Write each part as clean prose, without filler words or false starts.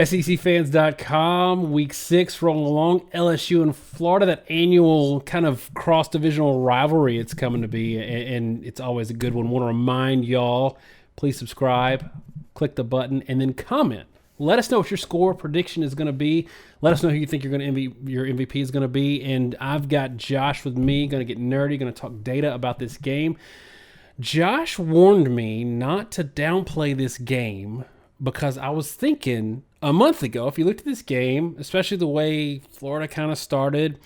SECfans.com, week 6 rolling along. LSU and Florida, that annual kind of cross-divisional rivalry it's coming to be, and it's always a good one. Want to remind y'all, please subscribe, click the button, and then comment. Let us know what your score prediction is going to be. Let us know who you think your MVP is going to be. And I've got Josh with me, going to get nerdy, going to talk data about this game. Josh warned me not to downplay this game because I was thinking a month ago, if you looked at this game, especially the way Florida kind of started,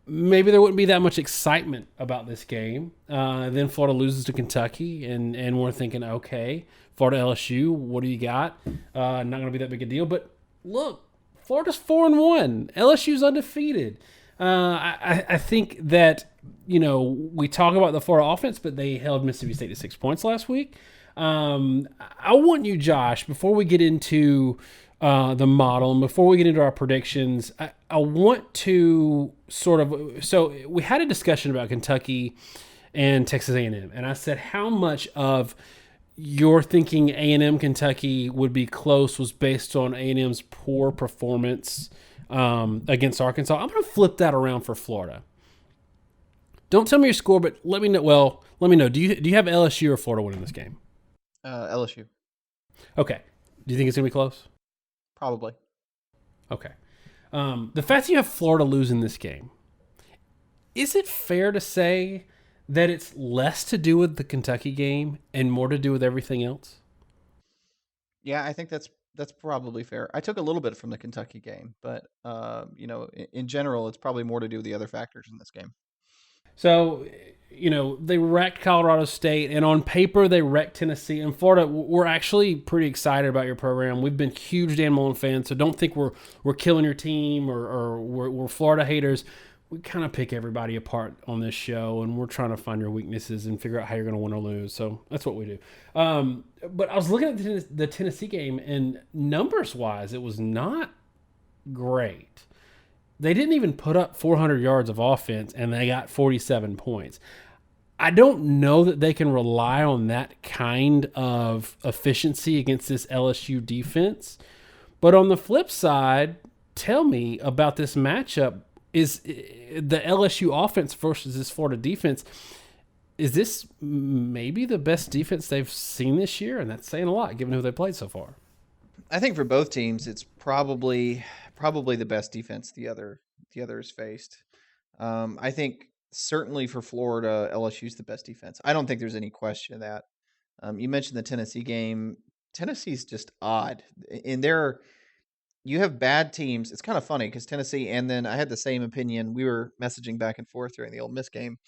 maybe there wouldn't be that much excitement about this game. Then Florida loses to Kentucky, and we're thinking, okay, Florida LSU, what do you got? Not going to be that big a deal. But look, Florida's 4-1. LSU's undefeated. I think that, we talk about the Florida offense, but they held Mississippi State to 6 points last week. I want you, Josh, before we get into the model and before we get into our predictions, I want to so we had a discussion about Kentucky and Texas A&M, and I said how much of your thinking A&M Kentucky would be close was based on A&M's poor performance against Arkansas. I'm going to flip that around for Florida. Don't tell me your score, but let me know. Well, let me know. Do you have LSU or Florida winning this game? LSU. Okay. Do you think it's going to be close? Probably. Okay. The fact that you have Florida losing this game, is it fair to say that it's less to do with the Kentucky game and more to do with everything else? Yeah, I think that's probably fair. I took a little bit from the Kentucky game, but in general, it's probably more to do with the other factors in this game. So, they wrecked Colorado State, and on paper, they wrecked Tennessee. And Florida, we're actually pretty excited about your program. We've been huge Dan Mullen fans, so don't think we're killing your team or we're Florida haters. We kind of pick everybody apart on this show, and we're trying to find your weaknesses and figure out how you're going to win or lose. So that's what we do. But I was looking at the Tennessee game, and numbers-wise, it was not great. They didn't even put up 400 yards of offense, and they got 47 points. I don't know that they can rely on that kind of efficiency against this LSU defense. But on the flip side, tell me about this matchup. Is the LSU offense versus this Florida defense, is this maybe the best defense they've seen this year? And that's saying a lot, given who they played so far. I think for both teams, it's probably the best defense the others faced. I think certainly for Florida, LSU's the best defense. I don't think there's any question of that. You mentioned the Tennessee game. Tennessee's just odd. You have bad teams. It's kind of funny because Tennessee, and then I had the same opinion. We were messaging back and forth during the Ole Miss game.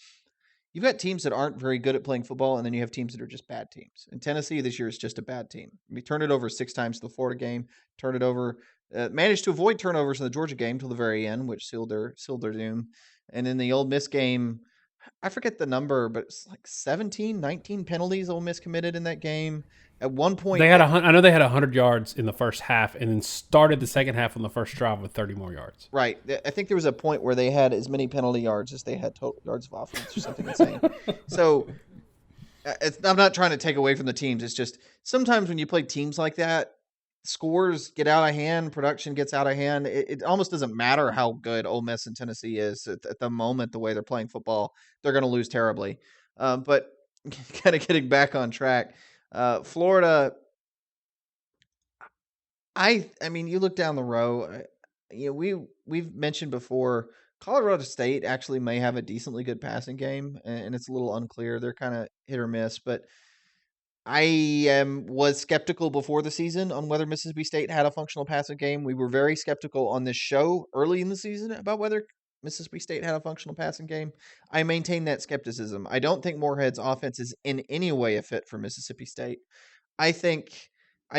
You've got teams that aren't very good at playing football, and then you have teams that are just bad teams. And Tennessee this year is just a bad team. We turned it over 6 times in the Florida game, managed to avoid turnovers in the Georgia game till the very end, which sealed their doom. And in the Ole Miss game, I forget the number, but it's like 17, 19 penalties Ole Miss committed in that game. At one point, I know they had 100 yards in the first half, and then started the second half on the first drive with 30 more yards. Right. I think there was a point where they had as many penalty yards as they had total yards of offense, or something insane. So I'm not trying to take away from the teams. It's just sometimes when you play teams like that, scores get out of hand, production gets out of hand. It almost doesn't matter how good Ole Miss and Tennessee is at the moment. The way they're playing football, they're going to lose terribly. But kind of getting back on track. Florida, I mean, you look down the row. We've mentioned before, Colorado State actually may have a decently good passing game, and it's a little unclear. They're kind of hit or miss, but I was skeptical before the season on whether Mississippi State had a functional passing game. We were very skeptical on this show early in the season about whether Mississippi State had a functional passing game. I maintain that skepticism. I don't think Moorhead's offense is in any way a fit for Mississippi State. I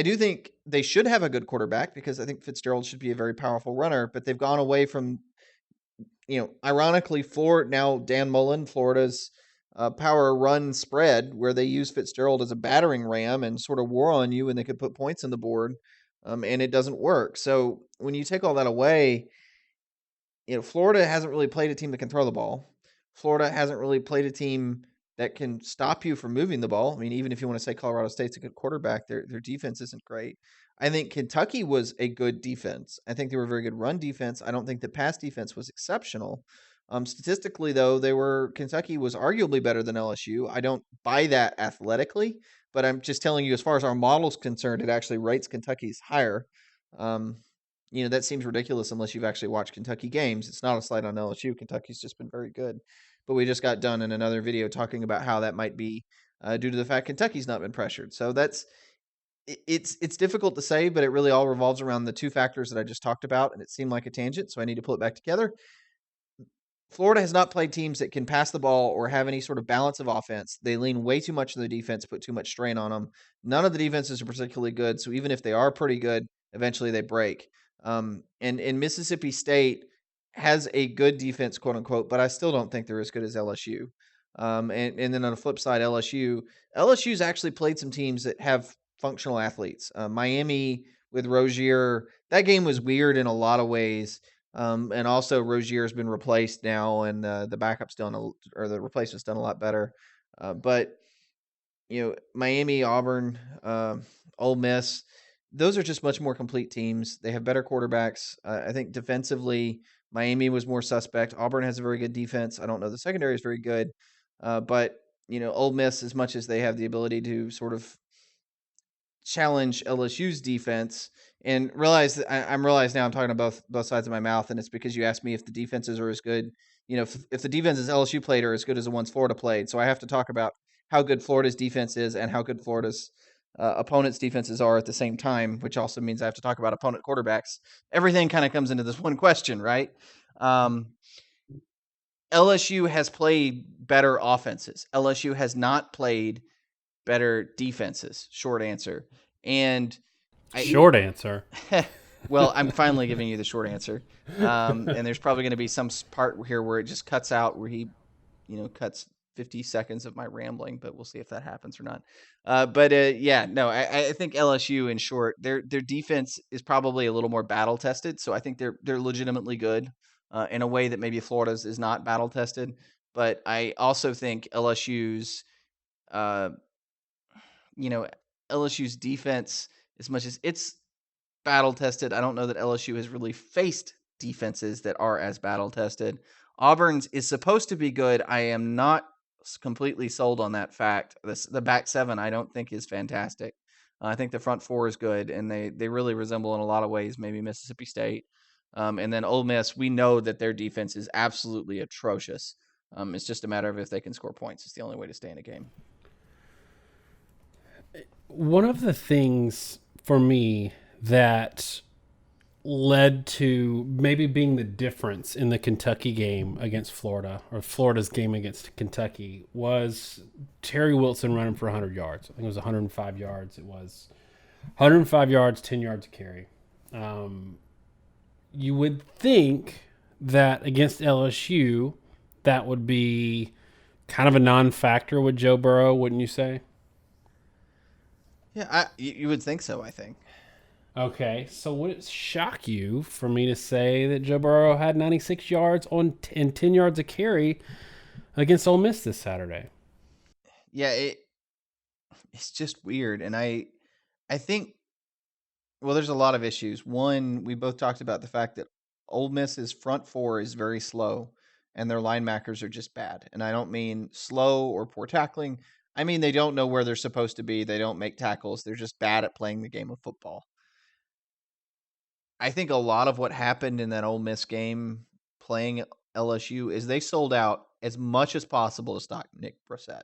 do think they should have a good quarterback because I think Fitzgerald should be a very powerful runner, but they've gone away from, ironically, Dan Mullen, Florida's power run spread, where they use Fitzgerald as a battering ram and sort of war on you, and they could put points on the board, and it doesn't work. So when you take all that away, Florida hasn't really played a team that can throw the ball. Florida hasn't really played a team that can stop you from moving the ball. I mean, even if you want to say Colorado State's a good quarterback, their defense isn't great. I think Kentucky was a good defense. I think they were a very good run defense. I don't think the pass defense was exceptional. Statistically, though, Kentucky was arguably better than LSU. I don't buy that athletically, but I'm just telling you, as far as our model's concerned, it actually rates Kentucky's higher. Um, that seems ridiculous unless you've actually watched Kentucky games. It's not a slight on LSU. Kentucky's just been very good. But we just got done in another video talking about how that might be due to the fact Kentucky's not been pressured. So it's difficult to say, but it really all revolves around the two factors that I just talked about, and it seemed like a tangent, so I need to pull it back together. Florida has not played teams that can pass the ball or have any sort of balance of offense. They lean way too much on the defense, put too much strain on them. None of the defenses are particularly good, so even if they are pretty good, eventually they break. And Mississippi State has a good defense, quote unquote, but I still don't think they're as good as LSU. And then on the flip side, LSU's actually played some teams that have functional athletes. Miami with Rozier, that game was weird in a lot of ways. And also Rozier has been replaced now, and the backup's done, or the replacement's done a lot better. But Miami, Auburn, Ole Miss, those are just much more complete teams. They have better quarterbacks. I think defensively, Miami was more suspect. Auburn has a very good defense. I don't know the secondary is very good, but Ole Miss, as much as they have the ability to sort of challenge LSU's defense, and realize that I'm realized now I'm talking about both sides of my mouth, and it's because you asked me if the defenses are as good. If the defenses LSU played are as good as the ones Florida played, so I have to talk about how good Florida's defense is and how good Florida's opponents' defenses are at the same time, which also means I have to talk about opponent quarterbacks. Everything kind of comes into this one question, right? LSU has played better offenses. LSU has not played better defenses. Short answer. And short answer. Well, I'm finally giving you the short answer. And there's probably going to be some part here where it just cuts out, where he, cuts 50 seconds of my rambling, but we'll see if that happens or not. I think LSU, in short, their defense is probably a little more battle tested. So I think they're legitimately good in a way that maybe Florida's is not battle tested. But I also think LSU's defense, as much as it's battle tested, I don't know that LSU has really faced defenses that are as battle tested. Auburn's is supposed to be good. I am not completely sold on that fact. The back seven, I don't think, is fantastic. I think the front four is good, and they really resemble in a lot of ways maybe Mississippi State. And then Ole Miss, we know that their defense is absolutely atrocious. It's just a matter of if they can score points. It's the only way to stay in a game. One of the things for me that led to maybe being the difference in the Kentucky game against Florida, or Florida's game against Kentucky, was Terry Wilson running for 100 yards. I think it was 105 yards. It was 105 yards, 10 yards of carry. You would think that against LSU, that would be kind of a non-factor with Joe Burrow, wouldn't you say? Yeah, you would think so, I think. Okay, so would it shock you for me to say that Joe Burrow had 96 yards and 10 yards of carry against Ole Miss this Saturday? Yeah, it's just weird, and I think, well, there's a lot of issues. One, we both talked about the fact that Ole Miss's front four is very slow, and their linebackers are just bad. And I don't mean slow or poor tackling. I mean they don't know where they're supposed to be. They don't make tackles. They're just bad at playing the game of football. I think a lot of what happened in that Ole Miss game playing LSU is they sold out as much as possible to stop Nick Brissett.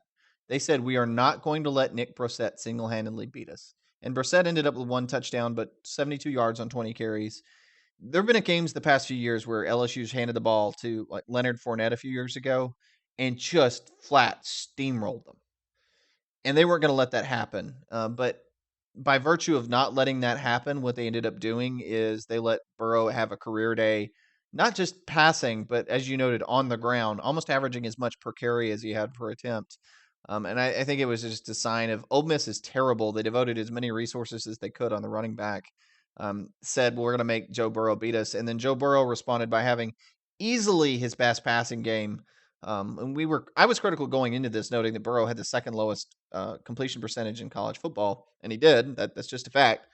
They said, we are not going to let Nick Brissett single-handedly beat us. And Brissett ended up with 1 touchdown, but 72 yards on 20 carries. There have been games the past few years where LSU's handed the ball to like Leonard Fournette a few years ago and just flat steamrolled them. And they weren't going to let that happen. But by virtue of not letting that happen, what they ended up doing is they let Burrow have a career day, not just passing, but as you noted, on the ground, almost averaging as much per carry as he had per attempt. And I think it was just a sign of Ole Miss is terrible. They devoted as many resources as they could on the running back. Said, well, we're going to make Joe Burrow beat us. And then Joe Burrow responded by having easily his best passing game And I was critical going into this, noting that Burrow had the second lowest completion percentage in college football, and he did. That's just a fact.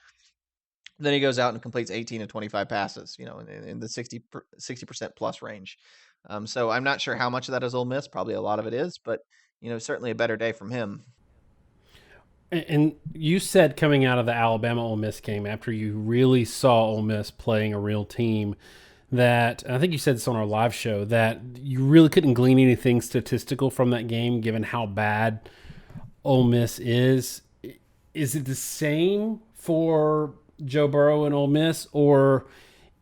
Then he goes out and completes 18 of 25 passes, in the 60% plus range. So I'm not sure how much of that is Ole Miss. Probably a lot of it is, but certainly a better day from him. And you said coming out of the Alabama Ole Miss game, after you really saw Ole Miss playing a real team, that, and I think you said this on our live show, that you really couldn't glean anything statistical from that game given how bad Ole Miss is. Is it the same for Joe Burrow and Ole Miss, or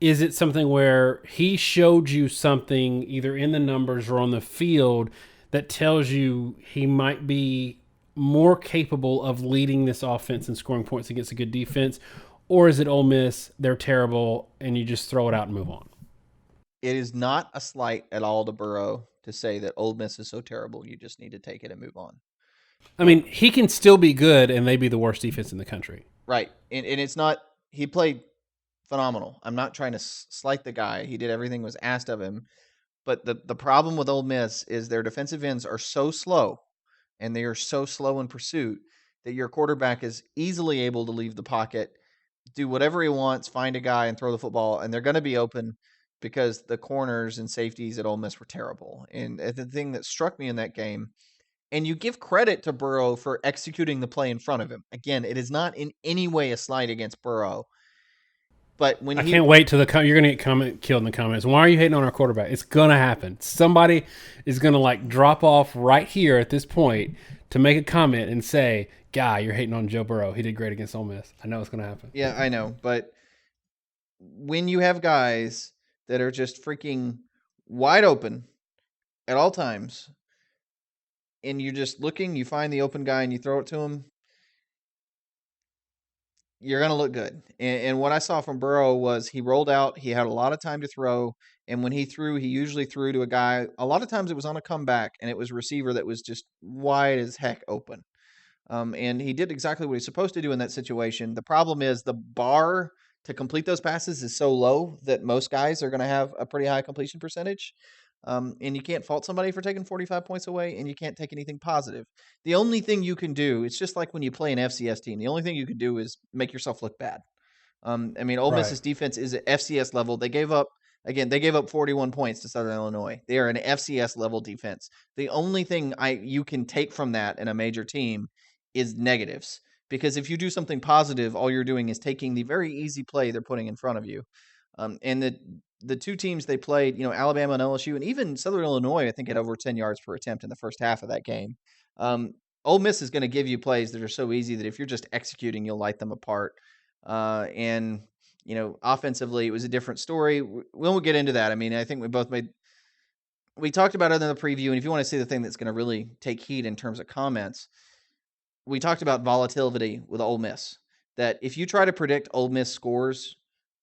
is it something where he showed you something either in the numbers or on the field that tells you he might be more capable of leading this offense and scoring points against a good defense? Or is it Ole Miss, they're terrible, and you just throw it out and move on? It is not a slight at all to Burrow to say that Ole Miss is so terrible, you just need to take it and move on. I mean, he can still be good, and they be the worst defense in the country. Right. And it's not, he played phenomenal. I'm not trying to slight the guy. He did everything was asked of him. But the problem with Ole Miss is their defensive ends are so slow, and they are so slow in pursuit, that your quarterback is easily able to leave the pocket, do whatever he wants, find a guy and throw the football, and they're going to be open because the corners and safeties at Ole Miss were terrible. And the thing that struck me in that game, and you give credit to Burrow for executing the play in front of him. Again, it is not in any way a slight against Burrow. But when I can't wait till you're going to get killed in the comments. Why are you hating on our quarterback? It's going to happen. Somebody is going to drop off right here at this point to make a comment and say, "Guy, you're hating on Joe Burrow. He did great against Ole Miss." I know it's going to happen. Yeah, I know. But when you have guys that are just freaking wide open at all times, and you're just looking, you find the open guy and you throw it to him, you're going to look good. And what I saw from Burrow was he rolled out. He had a lot of time to throw. And when he threw, he usually threw to a guy. A lot of times it was on a comeback, and it was a receiver that was just wide as heck open. And he did exactly what he's supposed to do in that situation. The problem is the bar to complete those passes is so low that most guys are going to have a pretty high completion percentage. And you can't fault somebody for taking 45 points away, and you can't take anything positive. The only thing you can do, it's just like when you play an FCS team, the only thing you can do is make yourself look bad. Ole Miss's defense is at FCS level. They gave up 41 points to Southern Illinois. They are an FCS level defense. The only thing you can take from that in a major team is negatives. Because if you do something positive, all you're doing is taking the very easy play they're putting in front of you. And the two teams they played, Alabama and LSU, and even Southern Illinois, I think had over 10 yards per attempt in the first half of that game. Ole Miss is going to give you plays that are so easy that if you're just executing, you'll light them apart. And offensively, it was a different story. We'll get into that. I mean, I think we talked about it in the preview, and if you want to see the thing that's going to really take heat in terms of comments, we talked about volatility with Ole Miss. That if you try to predict Ole Miss scores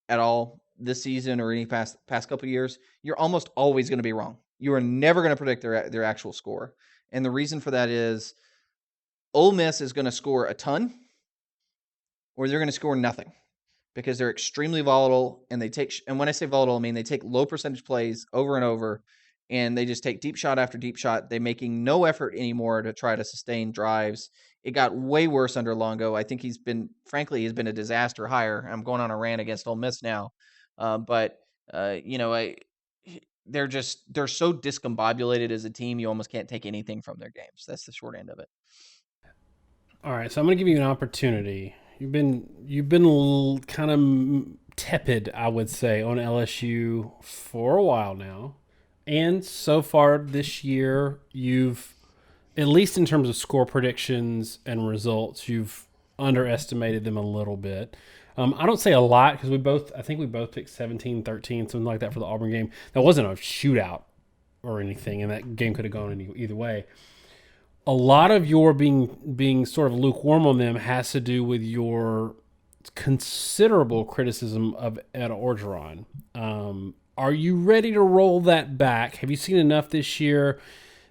at all this season or any past couple of years, you're almost always going to be wrong. You are never going to predict their actual score. And the reason for that is Ole Miss is going to score a ton, or they're going to score nothing, because they're extremely volatile, and and when I say volatile, I mean they take low percentage plays over and over, and they just take deep shot after deep shot. They're making no effort anymore to try to sustain drives. It got way worse under Longo. I think he's been a disaster hire. I'm going on a rant against Ole Miss now. They're so discombobulated as a team, you almost can't take anything from their games. That's the short end of it. All right, so I'm going to give you an opportunity. You've been kind of tepid, I would say, on LSU for a while now, and so far this year, you've, at least in terms of score predictions and results, you've underestimated them a little bit. I don't say a lot because I think we both picked 17-13, something like that for the Auburn game. That wasn't a shootout or anything, and that game could have gone either way. A lot of your being sort of lukewarm on them has to do with your considerable criticism of Ed Orgeron. Are you ready to roll that back? Have you seen enough this year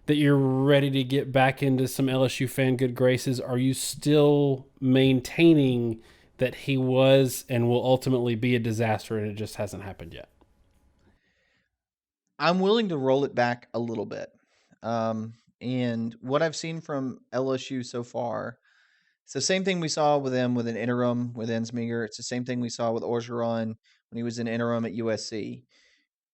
that you're ready to get back into some LSU fan good graces? Are you still maintaining that he was and will ultimately be a disaster and it just hasn't happened yet? I'm willing to roll it back a little bit. And what I've seen from LSU so far, it's the same thing we saw with them with an interim with Ensminger. It's the same thing we saw with Orgeron when he was an interim at USC.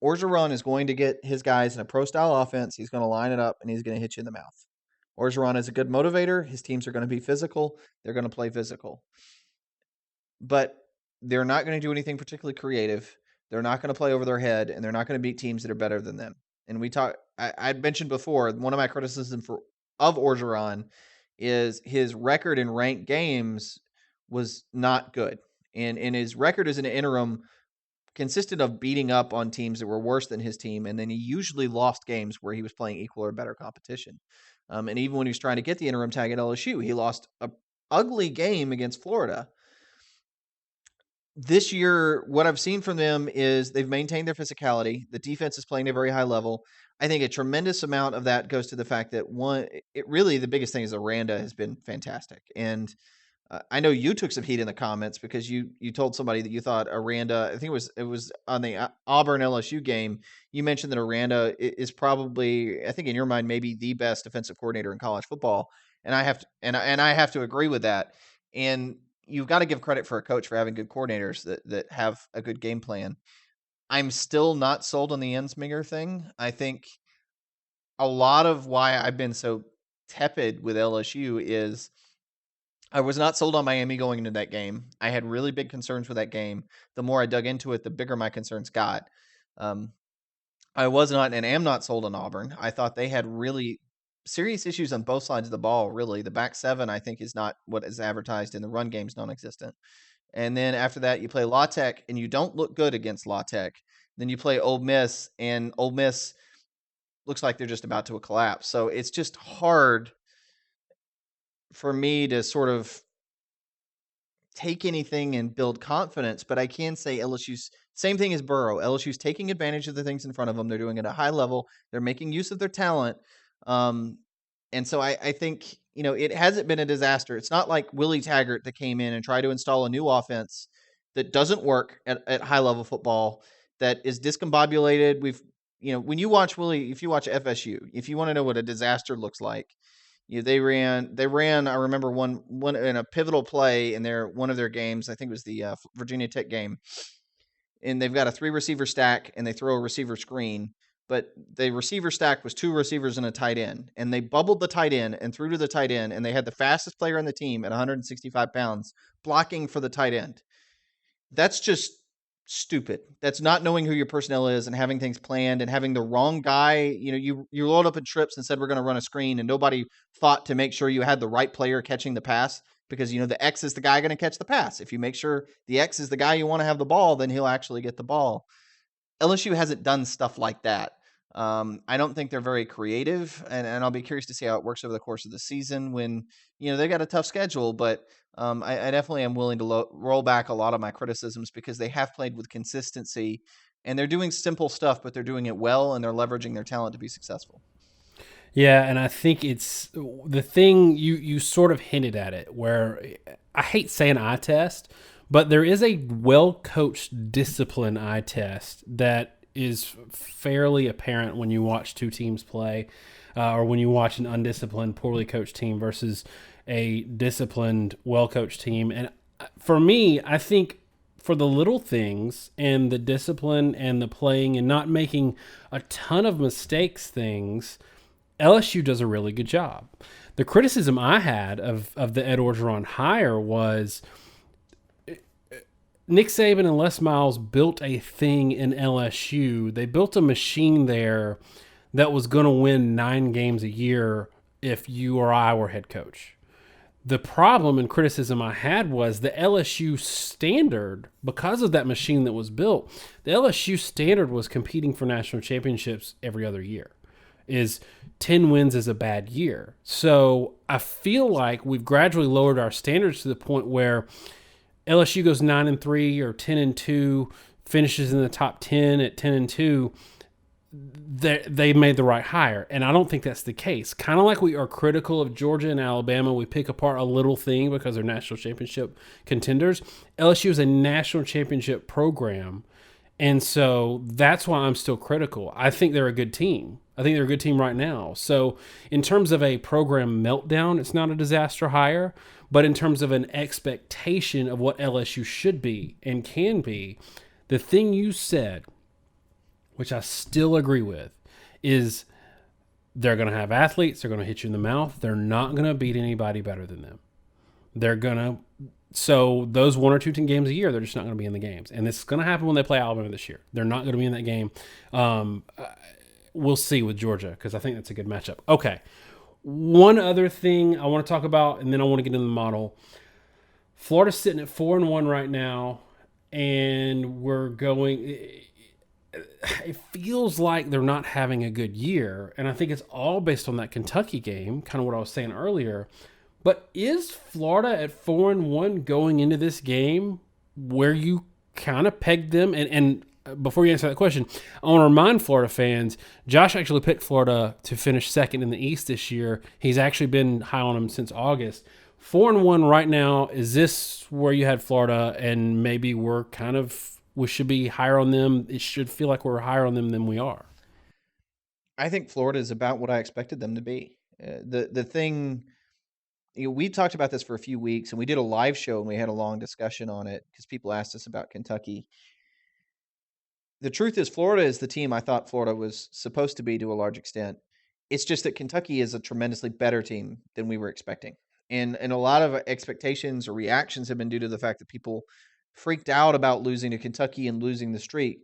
Orgeron is going to get his guys in a pro style offense. He's going to line it up and he's going to hit you in the mouth. Orgeron is a good motivator. His teams are going to be physical. They're going to play physical. But they're not going to do anything particularly creative. They're not going to play over their head, and they're not going to beat teams that are better than them. And I'd mentioned before, one of my criticisms of Orgeron is his record in ranked games was not good. And his record as an interim consisted of beating up on teams that were worse than his team, and then he usually lost games where he was playing equal or better competition. And even when he was trying to get the interim tag at LSU, he lost a ugly game against Florida. This year, what I've seen from them is they've maintained their physicality. The defense is playing at a very high level. I think a tremendous amount of that goes to the fact that the biggest thing is Aranda has been fantastic. And I know you took some heat in the comments because you told somebody that you thought Aranda, I think it was on the Auburn LSU game. You mentioned that Aranda is probably, I think in your mind, maybe the best defensive coordinator in college football. And I have to agree with that. And you've got to give credit for a coach for having good coordinators that have a good game plan. I'm still not sold on the Ensminger thing. I think a lot of why I've been so tepid with LSU is I was not sold on Miami going into that game. I had really big concerns with that game. The more I dug into it, the bigger my concerns got. I was not and am not sold on Auburn. I thought they had really serious issues on both sides of the ball, really. The back seven, I think, is not what is advertised, and the run game's non-existent. And then after that, you play La Tech, and you don't look good against La Tech. Then you play Ole Miss, and Ole Miss looks like they're just about to collapse. So it's just hard for me to sort of take anything and build confidence, but I can say LSU's same thing as Burrow. LSU's taking advantage of the things in front of them. They're doing it at a high level. They're making use of their talent. And so I think, it hasn't been a disaster. It's not like Willie Taggart that came in and tried to install a new offense that doesn't work at high level football, that is discombobulated. When you watch if you watch FSU, if you want to know what a disaster looks like, they ran, I remember one in a pivotal play in one of their games. I think it was the Virginia Tech game. And they've got a 3 receiver stack and they throw a receiver screen, but the receiver stack was 2 receivers and a tight end, and they bubbled the tight end and threw to the tight end, and they had the fastest player on the team at 165 pounds blocking for the tight end. That's just stupid. That's not knowing who your personnel is and having things planned and having the wrong guy. You load up in trips and said, we're going to run a screen, and nobody thought to make sure you had the right player catching the pass, because the X is the guy going to catch the pass. If you make sure the X is the guy you want to have the ball, then he'll actually get the ball. LSU hasn't done stuff like that. I don't think they're very creative, and I'll be curious to see how it works over the course of the season when, they got a tough schedule, but I definitely am willing to roll back a lot of my criticisms because they have played with consistency, and they're doing simple stuff, but they're doing it well, and they're leveraging their talent to be successful. Yeah, and I think it's the thing you sort of hinted at it, where I hate saying eye test, but there is a well-coached discipline eye test that is fairly apparent when you watch two teams play, or when you watch an undisciplined, poorly coached team versus a disciplined, well-coached team. And for me, I think for the little things and the discipline and the playing and not making a ton of mistakes things, LSU does a really good job. The criticism I had of the Ed Orgeron hire was Nick Saban and Les Miles built a thing in LSU. They built a machine there that was going to win 9 games a year if you or I were head coach. The problem and criticism I had was the LSU standard, because of that machine that was built, the LSU standard was competing for national championships every other year. 10 wins is a bad year. So I feel like we've gradually lowered our standards to the point where LSU goes 9-3 or 10-2, finishes in the top 10 at 10-2. They made the right hire, and I don't think that's the case. Kind of like we are critical of Georgia and Alabama, we pick apart a little thing because they're national championship contenders. LSU is a national championship program, And so that's why I'm still critical. I think they're a good team. I think they're a good team right now. So, in terms of a program meltdown, it's not a disaster hire. But in terms of an expectation of what LSU should be and can be, the thing you said, which I still agree with, is they're going to have athletes. They're going to hit you in the mouth. They're not going to beat anybody better than them. They're going to. So those 1 or 2 games a year, they're just not going to be in the games, and this is going to happen when they play Alabama this year. They're not going to be in that game. Um, we'll see with Georgia because I think that's a good matchup. Okay, one other thing I want to talk about, and then I want to get into the model. Florida's sitting at 4-1 right now, and we're going. It feels like they're not having a good year, and I think it's all based on that Kentucky game, kind of what I was saying earlier. But is Florida at 4-1 going into this game where you kind of pegged them? And before you answer that question, I want to remind Florida fans, Josh actually picked Florida to finish second in the East this year. He's actually been high on them since August. 4-1 right now. Is this where you had Florida, and maybe we should be higher on them? It should feel like we're higher on them than we are. I think Florida is about what I expected them to be. The thing, we talked about this for a few weeks, and we did a live show and we had a long discussion on it because people asked us about Kentucky. The truth is, Florida is the team I thought Florida was supposed to be to a large extent. It's just that Kentucky is a tremendously better team than we were expecting. And a lot of expectations or reactions have been due to the fact that people freaked out about losing to Kentucky and losing the streak.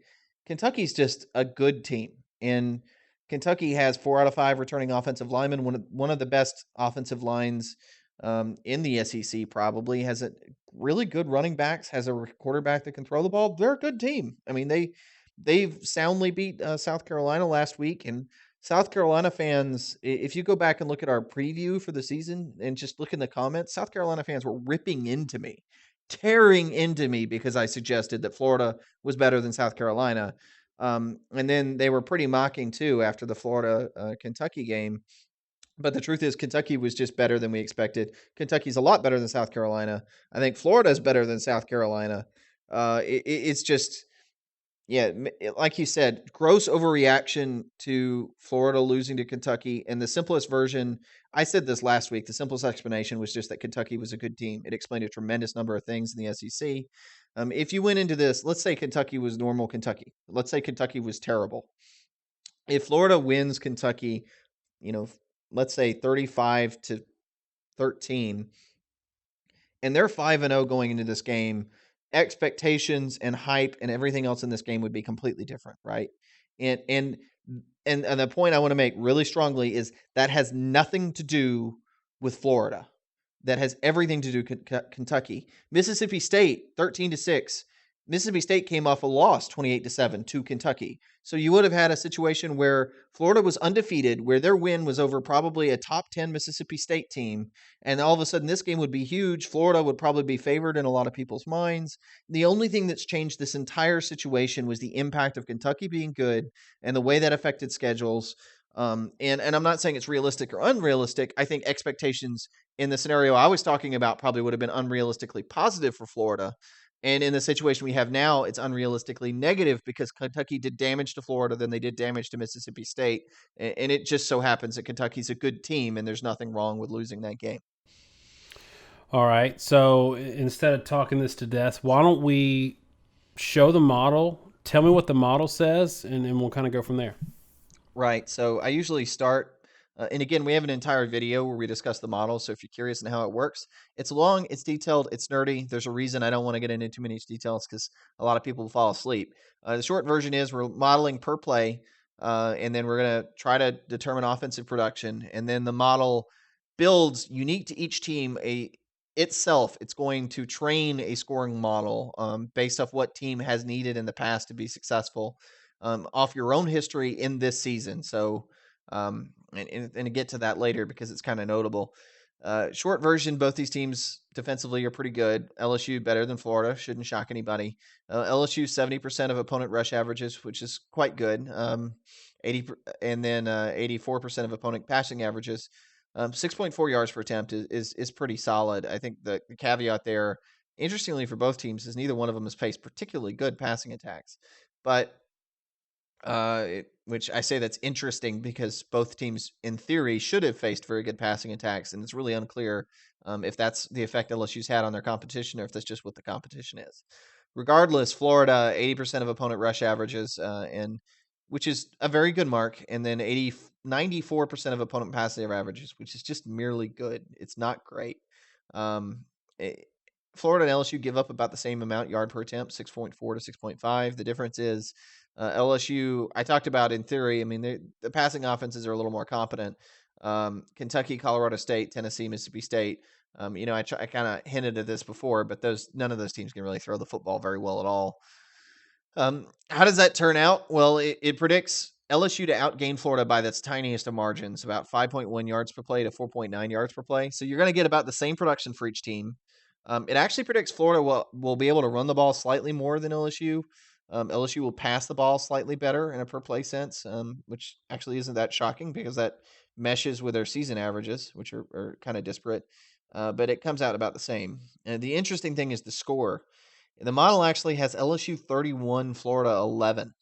Kentucky's just a good team. And Kentucky has 4 out of 5 returning offensive linemen, one of the best offensive lines in the SEC, probably has a really good running backs, has a quarterback that can throw the ball. They're a good team. I mean, they've soundly beat South Carolina last week, and South Carolina fans, if you go back and look at our preview for the season and just look in the comments, South Carolina fans were ripping into me, tearing into me because I suggested that Florida was better than South Carolina. And then they were pretty mocking too after the Florida Kentucky game. But the truth is, Kentucky was just better than we expected. Kentucky's a lot better than South Carolina. I think Florida is better than South Carolina. It's just, yeah, like you said, gross overreaction to Florida losing to Kentucky. And the simplest version, I said this last week, the simplest explanation was just that Kentucky was a good team. It explained a tremendous number of things in the SEC. If you went into this, let's say Kentucky was normal Kentucky. Let's say Kentucky was terrible. If Florida wins Kentucky, you know, let's say 35-13, and they're 5-0 going into this game, expectations and hype and everything else in this game would be completely different, right? And and and the point I want to make really strongly is that has nothing to do with Florida. That has everything to do with Kentucky. Mississippi State 13-6. Mississippi State came off a loss 28-7 to Kentucky. So you would have had a situation where Florida was undefeated, where their win was over probably a top 10 Mississippi State team. And all of a sudden, this game would be huge. Florida would probably be favored in a lot of people's minds. The only thing that's changed this entire situation was the impact of Kentucky being good and the way that affected schedules. And I'm not saying it's realistic or unrealistic. I think expectations in the scenario I was talking about probably would have been unrealistically positive for Florida. And in the situation we have now, it's unrealistically negative because Kentucky did damage to Florida than they did damage to Mississippi State. And it just so happens that Kentucky's a good team and there's nothing wrong with losing that game. All right. So instead of talking this to death, why don't we show the model? Tell me what the model says, and then we'll kind of go from there. Right. So I usually start, and again, we have an entire video where we discuss the model. So if you're curious on how it works, it's long, it's detailed, it's nerdy. There's a reason I don't want to get into too many details because a lot of people fall asleep. The short version is we're modeling per play, and then we're going to try to determine offensive production. And then the model builds unique to each team itself. It's going to train a scoring model based off what team has needed in the past to be successful off your own history in this season. So, and get to that later because it's kind of notable. Short version, both these teams defensively are pretty good. LSU better than Florida, shouldn't shock anybody. LSU 70% of opponent rush averages, which is quite good. 80 and then 84% of opponent passing averages. 6.4 yards per attempt is pretty solid. I think the caveat there, interestingly for both teams, is neither one of them has faced particularly good passing attacks. But which I say that's interesting because both teams, in theory, should have faced very good passing attacks, and it's really unclear if that's the effect LSU's had on their competition or if that's just what the competition is. Regardless, Florida 80% of opponent rush averages, and which is a very good mark, and then 94% of opponent passing averages, which is just merely good. It's not great. Um, it, Florida and LSU give up about the same amount yard per attempt, 6.4 to 6.5. The difference is LSU, I talked about in theory. I mean, the passing offenses are a little more competent. Kentucky, Colorado State, Tennessee, Mississippi State. I kind of hinted at this before, but none of those teams can really throw the football very well at all. How does that turn out? Well, it predicts LSU to outgain Florida by its tiniest of margins, about 5.1 yards per play to 4.9 yards per play. So you're going to get about the same production for each team. It actually predicts Florida will be able to run the ball slightly more than LSU. LSU will pass the ball slightly better in a per play sense, which actually isn't that shocking because that meshes with their season averages, which are kind of disparate. But it comes out about the same. And the interesting thing is the score. The model actually has LSU 31, Florida 11.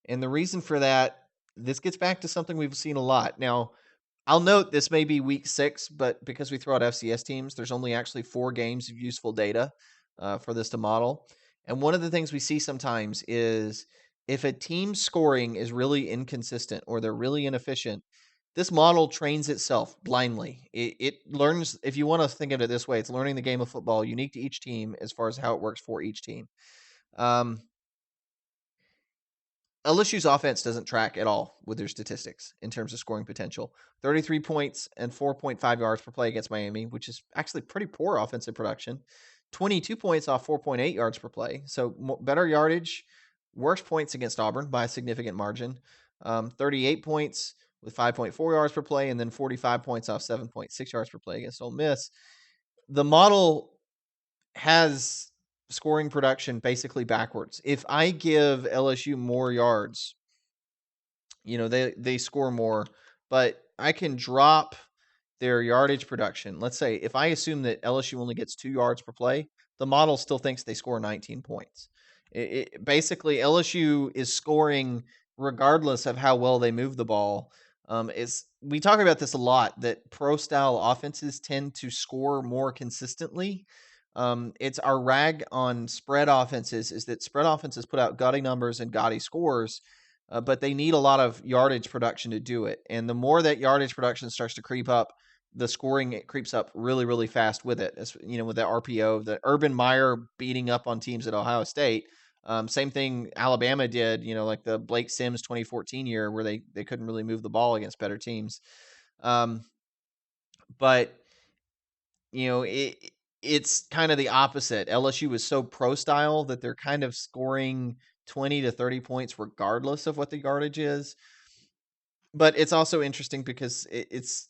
And the reason for that, this gets back to something we've seen a lot. Now, I'll note this may be week 6, but because we throw out FCS teams, there's only actually 4 games of useful data for this to model. And one of the things we see sometimes is if a team's scoring is really inconsistent or they're really inefficient, this model trains itself blindly. It learns, if you want to think of it this way, it's learning the game of football unique to each team as far as how it works for each team. LSU's offense doesn't track at all with their statistics in terms of scoring potential. 33 points and 4.5 yards per play against Miami, which is actually pretty poor offensive production. 22 points off 4.8 yards per play. So better yardage, worse points against Auburn by a significant margin. 38 points with 5.4 yards per play, and then 45 points off 7.6 yards per play against Ole Miss. The model has scoring production basically backwards. If I give LSU more yards, they score more, but I can drop their yardage production. Let's say if I assume that LSU only gets 2 yards per play, the model still thinks they score 19 points. Basically, LSU is scoring regardless of how well they move the ball. We talk about this a lot, that pro style offenses tend to score more consistently. It's our rag on spread offenses is that spread offenses put out gaudy numbers and gaudy scores, but they need a lot of yardage production to do it. And the more that yardage production starts to creep up, the scoring creeps up really, really fast with it. As, with the RPO, the Urban Meyer beating up on teams at Ohio State. Same thing Alabama did, like the Blake Sims 2014 year where they couldn't really move the ball against better teams. But it's kind of the opposite. LSU is so pro style that they're kind of scoring 20 to 30 points regardless of what the yardage is. But it's also interesting because it's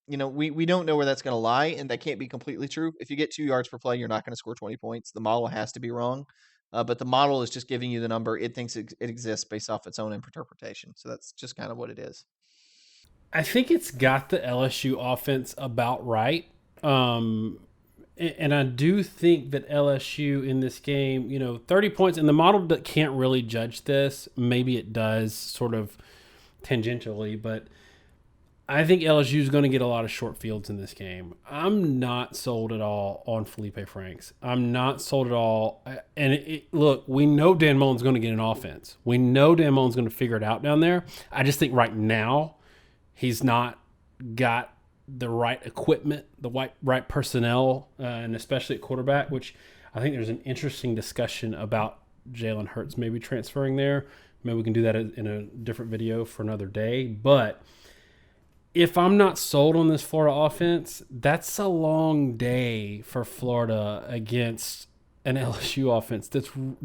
we don't know where that's going to lie, and that can't be completely true. If you get 2 yards per play, you're not going to score 20 points. The model has to be wrong. But the model is just giving you the number. It thinks it exists based off its own interpretation. So that's just kind of what it is. I think it's got the LSU offense about right. And I do think that LSU in this game, 30 points, and the model that can't really judge this. Maybe it does sort of tangentially, but I think LSU is going to get a lot of short fields in this game. I'm not sold at all on Feleipe Franks. I'm not sold at all. And look, we know Dan Mullen's going to get an offense. We know Dan Mullen's going to figure it out down there. I just think right now he's not got the right equipment, the right personnel, and especially at quarterback, which I think there's an interesting discussion about Jalen Hurts maybe transferring there. Maybe we can do that in a different video for another day. But if I'm not sold on this Florida offense, that's a long day for Florida against an LSU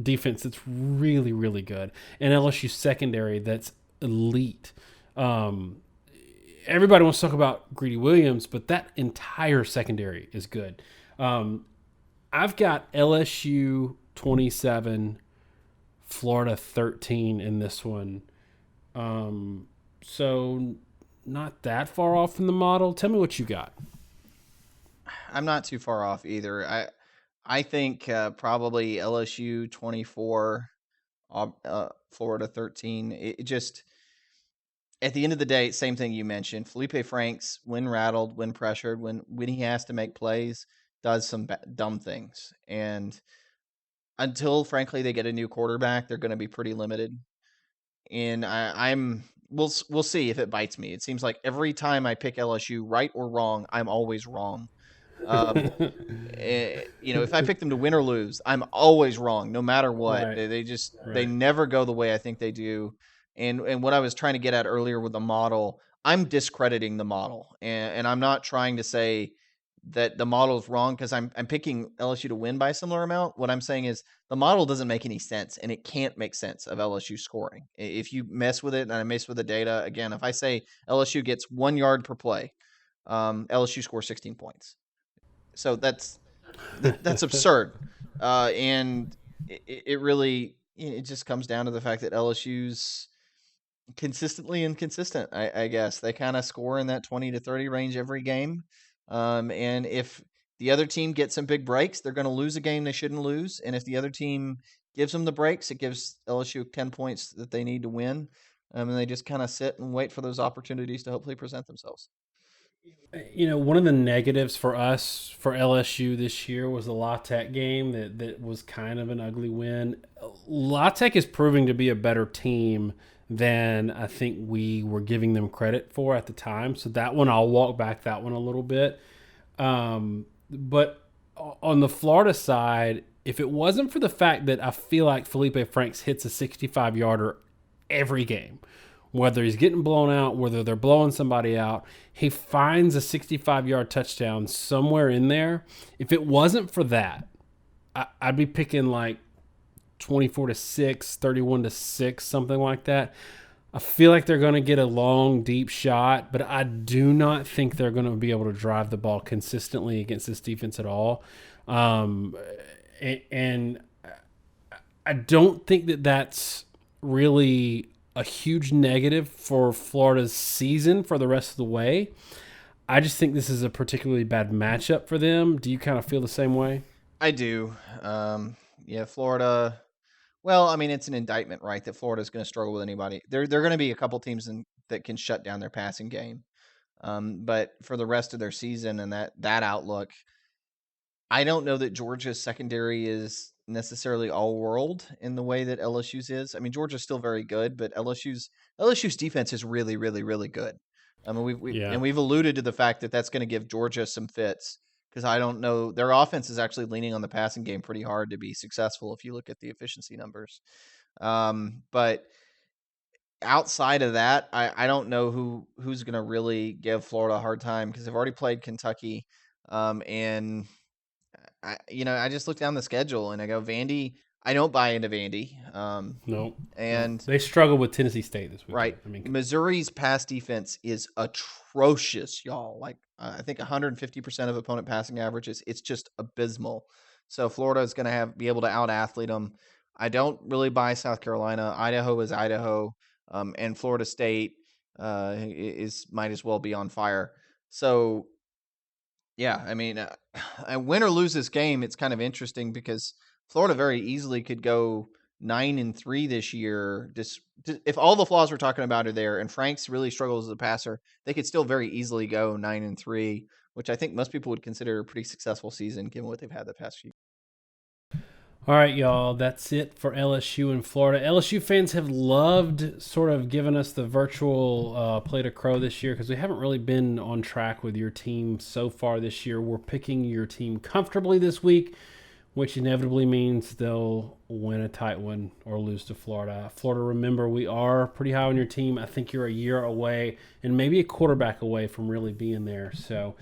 defense that's really, really good, and LSU secondary that's elite. Everybody wants to talk about Greedy Williams, but that entire secondary is good. I've got LSU 27, Florida 13 in this one. So not that far off from the model. Tell me what you got. I'm not too far off either. I think probably LSU 24, Florida 13. It just, at the end of the day, same thing you mentioned. Feleipe Franks, when rattled, when pressured, when he has to make plays, does some dumb things. And until, frankly, they get a new quarterback, they're going to be pretty limited. And we'll see if it bites me. It seems like every time I pick LSU, right or wrong, I'm always wrong. If I pick them to win or lose, I'm always wrong, no matter what. Right. They never go the way I think they do. And what I was trying to get at earlier with the model, I'm discrediting the model, and I'm not trying to say that the model is wrong because I'm picking LSU to win by a similar amount. What I'm saying is the model doesn't make any sense, and it can't make sense of LSU scoring. If you mess with it, and I mess with the data again, if I say LSU gets 1 yard per play, LSU scores 16 points. So that's absurd, and it really, it just comes down to the fact that LSU's consistently inconsistent. I guess they kind of score in that 20 to 30 range every game, and if the other team gets some big breaks, they're going to lose a game they shouldn't lose, and if the other team gives them the breaks, it gives LSU 10 points that they need to win, and they just kind of sit and wait for those opportunities to hopefully present themselves. One of the negatives for us, for LSU this year, was the La Tech game that was kind of an ugly win. La Tech is proving to be a better team than I think we were giving them credit for at the time. So that one, I'll walk back that one a little bit. But on the Florida side, if it wasn't for the fact that I feel like Feleipe Franks hits a 65-yarder every game, whether he's getting blown out, whether they're blowing somebody out, he finds a 65-yard touchdown somewhere in there. If it wasn't for that, I'd be picking like 24-6, 31-6, something like that. I feel like they're going to get a long, deep shot, but I do not think they're going to be able to drive the ball consistently against this defense at all. And I don't think that that's really a huge negative for Florida's season for the rest of the way. I just think this is a particularly bad matchup for them. Do you kind of feel the same way? I do. Florida. Well, I mean, it's an indictment, right? That Florida's going to struggle with anybody. There are going to be a couple teams that can shut down their passing game. But for the rest of their season and that outlook, I don't know that Georgia's secondary is necessarily all world in the way that LSU's is. I mean, Georgia's still very good, but LSU's defense is really, really, really good. I mean, we've alluded to the fact that that's going to give Georgia some fits, because I don't know, their offense is actually leaning on the passing game pretty hard to be successful if you look at the efficiency numbers. But outside of that, I don't know who's going to really give Florida a hard time, because they've already played Kentucky, and I just look down the schedule and I go, Vandy. I don't buy into Vandy. No. And they struggle with Tennessee State this week. Right. Missouri's pass defense is atrocious, y'all. Like, I think 150% of opponent passing averages. It's just abysmal. So Florida is going to be able to out-athlete them. I don't really buy South Carolina. Idaho is Idaho. And Florida State might as well be on fire. So, yeah, I mean, win or lose this game, it's kind of interesting because Florida very easily could go 9-3 this year. If all the flaws we're talking about are there, and Franks really struggles as a passer, they could still very easily go 9-3, which I think most people would consider a pretty successful season given what they've had the past few. All right, y'all, that's it for LSU and Florida. LSU fans have loved sort of giving us the virtual play to crow this year because we haven't really been on track with your team so far this year. We're picking your team comfortably this week, which inevitably means they'll win a tight one or lose to Florida. Florida, remember, we are pretty high on your team. I think you're a year away and maybe a quarterback away from really being there. So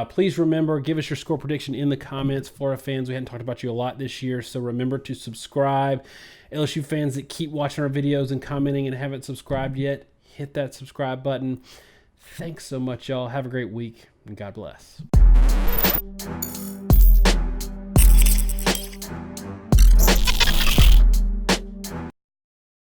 please remember, give us your score prediction in the comments. Florida fans, we hadn't talked about you a lot this year, so remember to subscribe. LSU fans that keep watching our videos and commenting and haven't subscribed yet, hit that subscribe button. Thanks so much, y'all. Have a great week, and God bless.